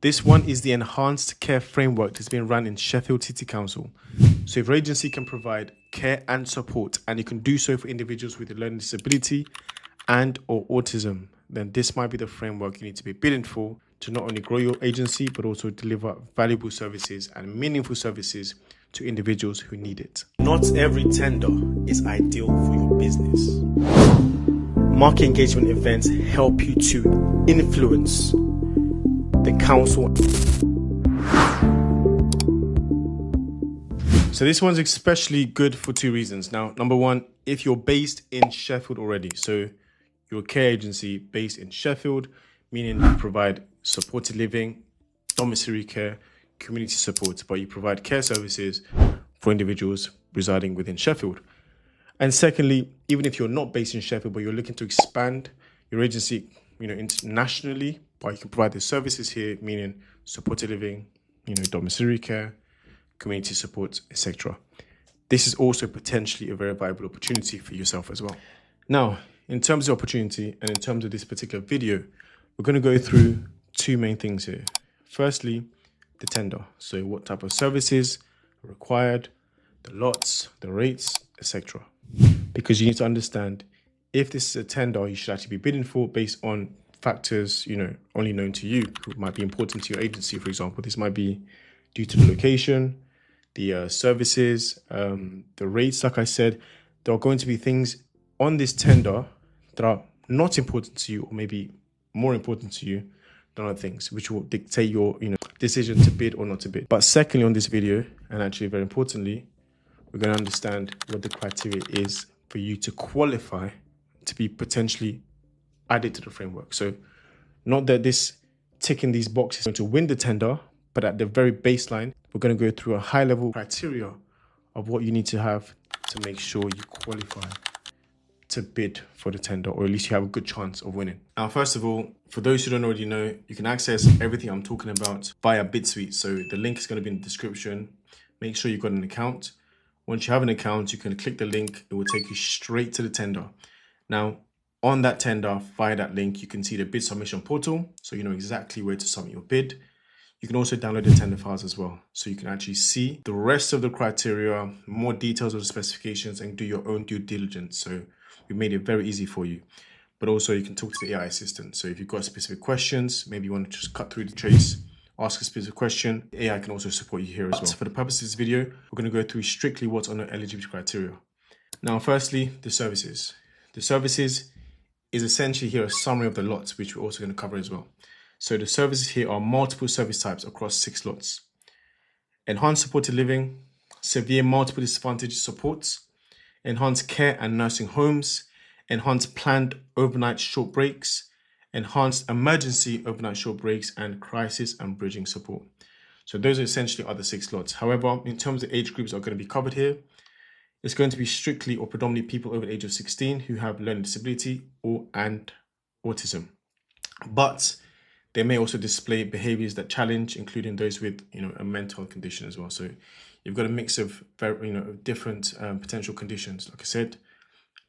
This one is the enhanced care framework that's being run in Sheffield City Council. So if your agency can provide care and support, and you can do so for individuals with a learning disability and or autism, then this might be the framework you need to be bidding for to not only grow your agency, but also deliver valuable services and meaningful services to individuals who need it. Not every tender is ideal for your business. Market engagement events help you to influence the council. So this one's especially good for two reasons. Now, number one, if you're based in Sheffield already, so you're a care agency based in Sheffield, meaning you provide supported living, domiciliary care, community support, but you provide care services for individuals residing within Sheffield. And secondly, even if you're not based in Sheffield, but you're looking to expand your agency, internationally, but you can provide the services here, meaning supported living, domiciliary care, community support, etc. This is also potentially a very viable opportunity for yourself as well. Now, in terms of opportunity and in terms of this particular video, we're going to go through two main things here. Firstly, the tender. So what type of services are required, the lots, the rates, etc. Because you need to understand if this is a tender you should actually be bidding for based on factors, only known to you, who might be important to your agency. For example, this might be due to the location, the services, the rates. Like I said, there are going to be things on this tender that are not important to you, or maybe more important to you than other things, which will dictate your decision to bid or not to bid. But secondly, on this video, and actually very importantly, we're going to understand what the criteria is for you to qualify to be potentially added to the framework. So not that this ticking these boxes is going to win the tender, but at the very baseline, we're going to go through a high level criteria of what you need to have to make sure you qualify to bid for the tender, or at least you have a good chance of winning. Now, first of all, for those who don't already know, you can access everything I'm talking about via BidSuite. So the link is going to be in the description. Make sure you've got an account. Once you have an account, you can click the link. It will take you straight to the tender. Now, on that tender, via that link, you can see the bid submission portal. So you know exactly where to submit your bid. You can also download the tender files as well. So you can actually see the rest of the criteria, more details of the specifications, and do your own due diligence. So we made it very easy for you. But also you can talk to the AI assistant. So if you've got specific questions, maybe you want to just cut through the chase, ask a specific question, the AI can also support you here as well. For the purpose of this video, we're going to go through strictly what's on the eligibility criteria. Now, firstly, the services. The services is essentially here a summary of the lots, which we're also going to cover as well. So the services here are multiple service types across 6 lots. Enhanced supported living, severe multiple disadvantage supports, enhanced care and nursing homes, enhanced planned overnight short breaks, enhanced emergency overnight short breaks, and crisis and bridging support. So those are essentially the 6 lots. However, in terms of age groups that are going to be covered here, it's going to be strictly or predominantly people over the age of 16 who have learning disability and autism. But they may also display behaviors that challenge, including those with a mental condition as well. So you've got a mix of different potential conditions. Like I said,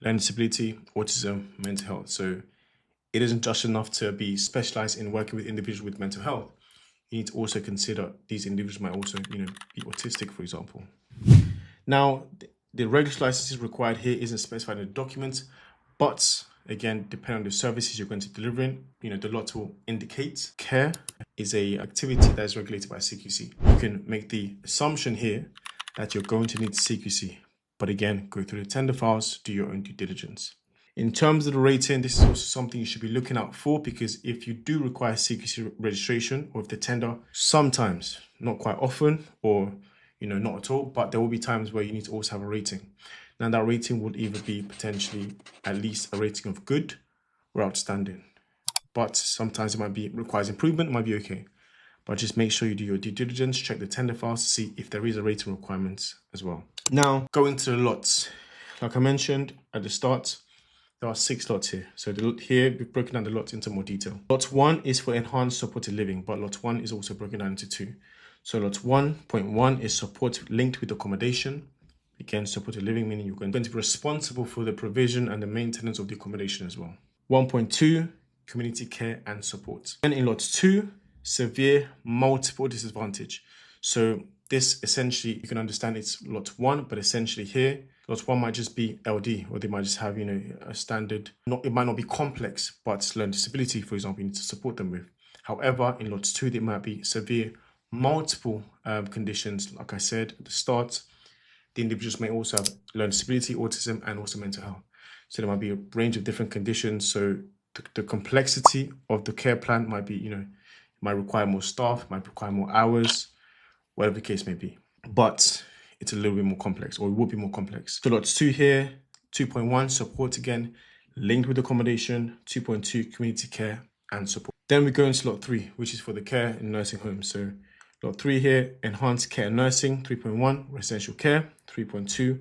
learning disability, autism, mental health. So it isn't just enough to be specialized in working with individuals with mental health. You need to also consider these individuals might also be autistic, for example. Now, the regulatory licenses required here isn't specified in the document, but again, depending on the services you're going to deliver in, the lot will indicate. Care is a activity that is regulated by CQC. You can make the assumption here that you're going to need CQC, but again, go through the tender files, do your own due diligence. In terms of the rating, this is also something you should be looking out for, because if you do require CQC registration, or if the tender sometimes, not quite often, or not at all, but there will be times where you need to also have a rating. Now that rating would either be potentially at least a rating of good or outstanding. But sometimes it requires improvement, it might be okay. But just make sure you do your due diligence, check the tender files to see if there is a rating requirement as well. Now, going to the lots. Like I mentioned at the start, there are 6 lots here. So here we've broken down the lots into more detail. Lot 1 is for enhanced supported living, but lot 1 is also broken down into 2. So lot 1.1 is support linked with accommodation. Again, supported living, meaning you're going to be responsible for the provision and the maintenance of the accommodation as well. 1.2, community care and support. And in lot 2, severe multiple disadvantage. So this essentially, you can understand it's lot 1, but essentially here, lot 1 might just be LD, or they might just have, a standard, it might not be complex, but learning disability, for example, you need to support them with. However, in lot 2, they might be severe multiple conditions, like I said at the start. The individuals may also have learning disability, autism, and also mental health. So there might be a range of different conditions. So the complexity of the care plan might be, might require more staff, might require more hours, whatever the case may be. But it's a little bit more complex, or it will be more complex. So lots 2 here, 2.1, support again, linked with accommodation, 2.2, community care and support. Then we go into lot 3, which is for the care in nursing homes. So lot 3 here, enhanced care and nursing, 3.1, residential care, 3.2,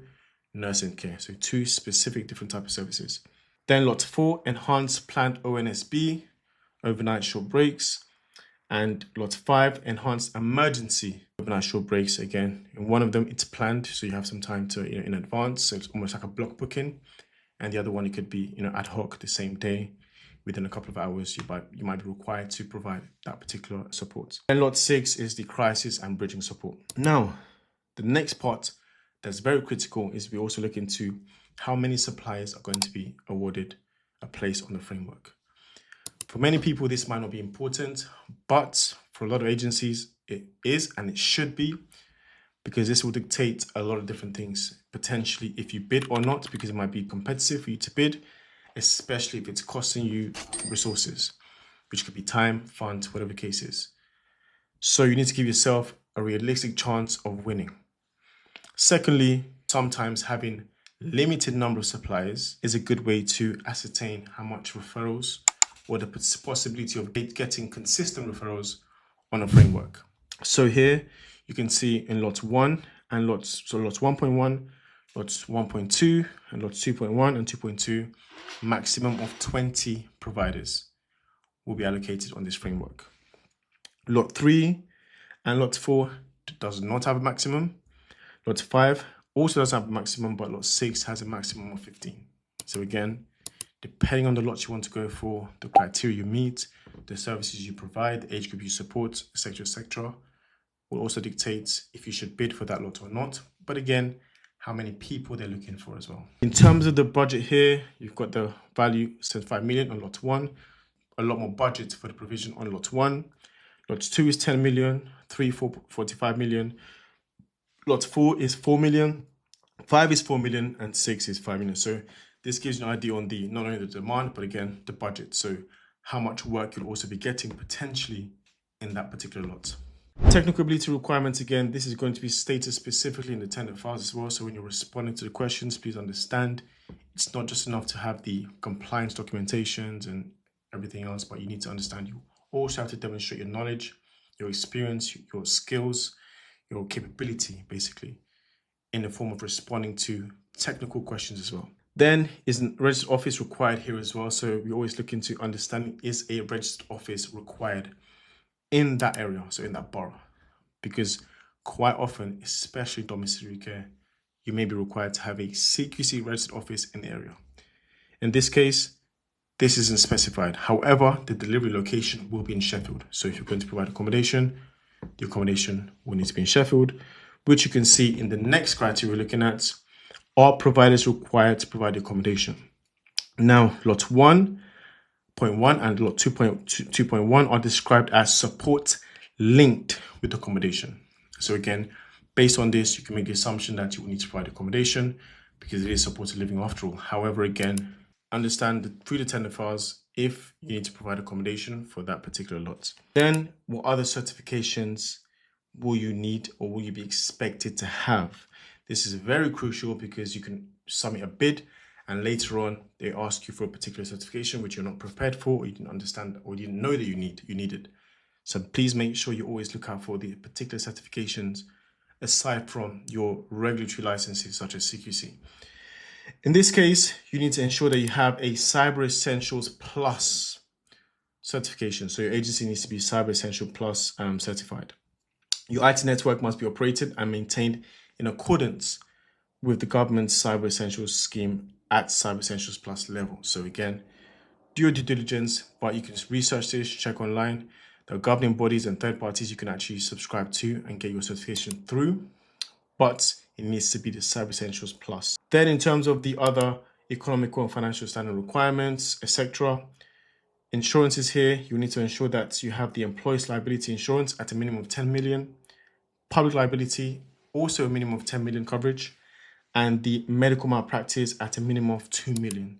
nursing care. So 2 specific different type of services. Then lot 4, enhanced planned ONSB, overnight short breaks. And lot 5, enhanced emergency overnight short breaks. Again, in one of them, it's planned, so you have some time to, in advance. So it's almost like a block booking. And the other one, it could be, ad hoc the same day. Within a couple of hours, you might be required to provide that particular support. And lot 6 is the crisis and bridging support. Now, the next part that's very critical is we also look into how many suppliers are going to be awarded a place on the framework. For many people, this might not be important, but for a lot of agencies, it is and it should be, because this will dictate a lot of different things, potentially if you bid or not, because it might be competitive for you to bid, especially if it's costing you resources, which could be time, funds, whatever the case is. So you need to give yourself a realistic chance of winning. Secondly, sometimes having limited number of suppliers is a good way to ascertain how much referrals or the possibility of getting consistent referrals on a framework. So here you can see in lot 1 and lots 1.1, lots 1.2 and lots 2.1 and 2.2, maximum of 20 providers will be allocated on this framework. Lot 3 and lot 4 does not have a maximum. Lot 5 also does have a maximum, but lot 6 has a maximum of 15. So again, depending on the lot you want to go for, the criteria you meet, the services you provide, the age group you support, etc., will also dictate if you should bid for that lot or not. But again, how many people they're looking for as well. In terms of the budget here, you've got the value 75 million on lot 1, a lot more budget for the provision on lot 1. Lot 2 is 10 million, 3, 4, 45 million. Lot 4 is 4 million, 5 is 4 million, and 6 is 5 million. So this gives you an idea on not only the demand, but again, the budget. So how much work you'll also be getting potentially in that particular lot. Technical ability requirements, again, this is going to be stated specifically in the tender files as well. So when you're responding to the questions, please understand it's not just enough to have the compliance documentations and everything else, but you need to understand you also have to demonstrate your knowledge, your experience, your skills, your capability, basically, in the form of responding to technical questions as well. Then is a registered office required here as well. So we always look into understanding, is a registered office required in that area, so in that borough? Because quite often, especially domiciliary care, you may be required to have a CQC registered office in the area. In this case, this isn't specified. However, the delivery location will be in Sheffield. So if you're going to provide accommodation, the accommodation will need to be in Sheffield, which you can see in the next criteria we're looking at. Are providers required to provide accommodation? Now, lot 1.1 and lot 2.1 are described as support linked with accommodation. So again, based on this, you can make the assumption that you will need to provide accommodation because it is supported living after all. However, again, understand that through the tender files if you need to provide accommodation for that particular lot. Then, what other certifications will you need or will you be expected to have? This is very crucial because you can submit a bid and later on they ask you for a particular certification which you're not prepared for, or you didn't understand, or you didn't know that you needed. So please make sure you always look out for the particular certifications aside from your regulatory licenses such as CQC. In this case, you need to ensure that you have a Cyber Essentials Plus certification. So your agency needs to be Cyber Essential Plus certified. Your IT network must be operated and maintained in accordance with the government's Cyber Essentials scheme at Cyber Essentials Plus level. So again, do your due diligence, but you can research this, check online. There are governing bodies and third parties you can actually subscribe to and get your certification through, but it needs to be the Cyber Essentials Plus. Then in terms of the other economical and financial standard requirements, etc., insurance is here. You need to ensure that you have the employee's liability insurance at a minimum of 10 million, public liability, also a minimum of 10 million coverage, and the medical malpractice at a minimum of 2 million.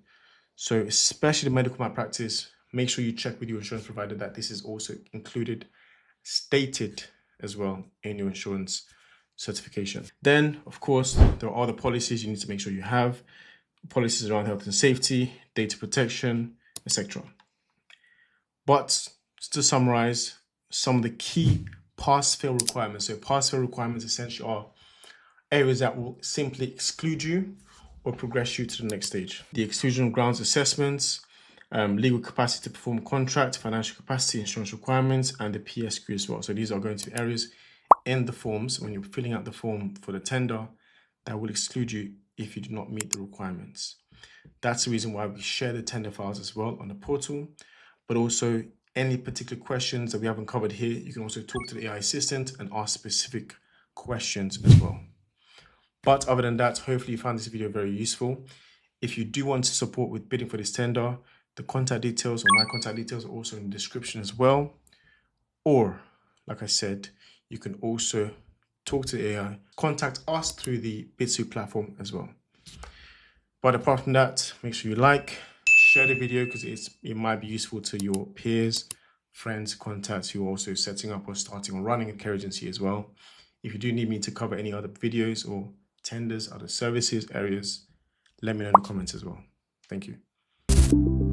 So especially the medical malpractice, make sure you check with your insurance provider that this is also included, stated as well in your insurance certification. Then, of course, there are other policies you need to make sure you have, policies around health and safety, data protection, etc. But to summarize, some of the key pass-fail requirements. So pass-fail requirements essentially are areas that will simply exclude you or progress you to the next stage. The exclusion grounds assessments, legal capacity to perform contract, financial capacity, insurance requirements, and the PSQ as well. So these are going to be areas in the forms when you're filling out the form for the tender that will exclude you if you do not meet the requirements. That's the reason why we share the tender files as well on the portal, but also any particular questions that we haven't covered here, you can also talk to the AI assistant and ask specific questions as well. But other than that, hopefully you found this video very useful. If you do want to support with bidding for this tender, the contact details or my contact details are also in the description as well. Or, like I said, you can also talk to the AI, contact us through the Bitsu platform as well. But apart from that, make sure you like, share the video because it might be useful to your peers, friends, contacts who are also setting up or starting or running a care agency as well. If you do need me to cover any other videos or tenders, other services, areas, let me know in the comments as well. Thank you.